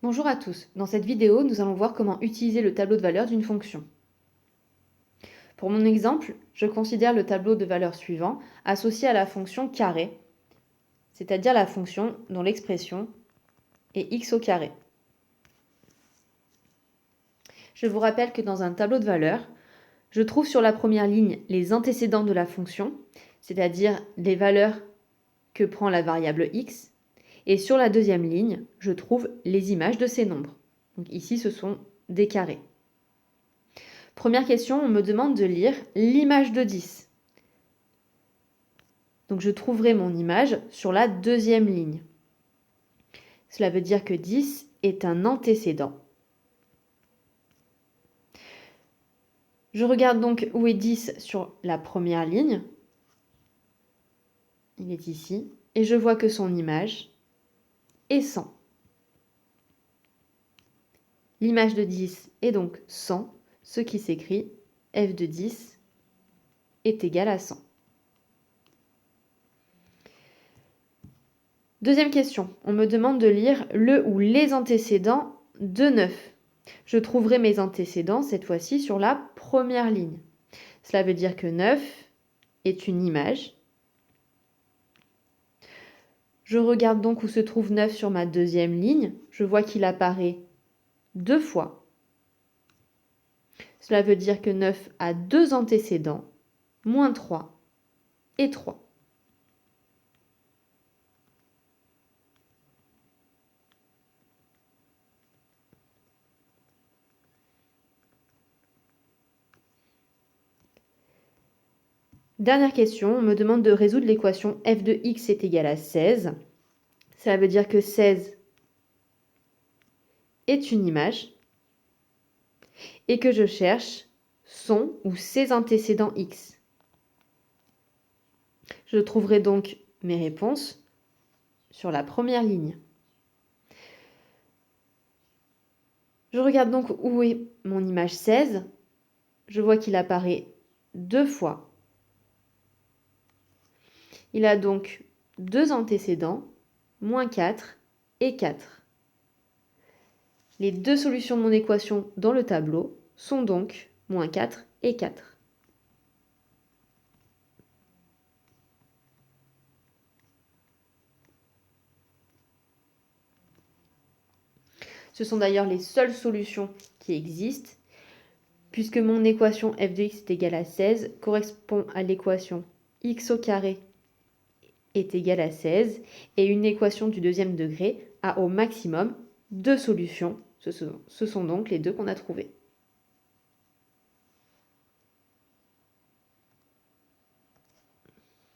Bonjour à tous, dans cette vidéo nous allons voir comment utiliser le tableau de valeur d'une fonction. Pour mon exemple, je considère le tableau de valeur suivant associé à la fonction carré, c'est-à-dire la fonction dont l'expression est x au carré. Je vous rappelle que dans un tableau de valeur, je trouve sur la première ligne les antécédents de la fonction, c'est-à-dire les valeurs que prend la variable x, et sur la deuxième ligne, je trouve les images de ces nombres. Donc ici, ce sont des carrés. Première question, on me demande de lire l'image de 10. Donc je trouverai mon image sur la deuxième ligne. Cela veut dire que 10 est un antécédent. Je regarde donc où est 10 sur la première ligne. Il est ici. Et je vois que son image est 100. L'image de 10 est donc 100, ce qui s'écrit f de 10 est égal à 100. Deuxième question, on me demande de lire le ou les antécédents de 9. Je trouverai mes antécédents cette fois-ci sur la première ligne. Cela veut dire que 9 est une image. Je regarde donc où se trouve 9 sur ma deuxième ligne. Je vois qu'il apparaît deux fois. Cela veut dire que 9 a deux antécédents, moins 3 et 3. Dernière question, on me demande de résoudre l'équation f de x est égal à 16. Cela veut dire que 16 est une image et que je cherche son ou ses antécédents x. Je trouverai donc mes réponses sur la première ligne. Je regarde donc où est mon image 16. Je vois qu'il apparaît deux fois. Il a donc deux antécédents, moins 4 et 4. Les deux solutions de mon équation dans le tableau sont donc moins 4 et 4. Ce sont d'ailleurs les seules solutions qui existent, puisque mon équation f de x est égale à 16 correspond à l'équation x au carré est égal à 16 et une équation du deuxième degré a au maximum deux solutions. Ce sont donc les deux qu'on a trouvées.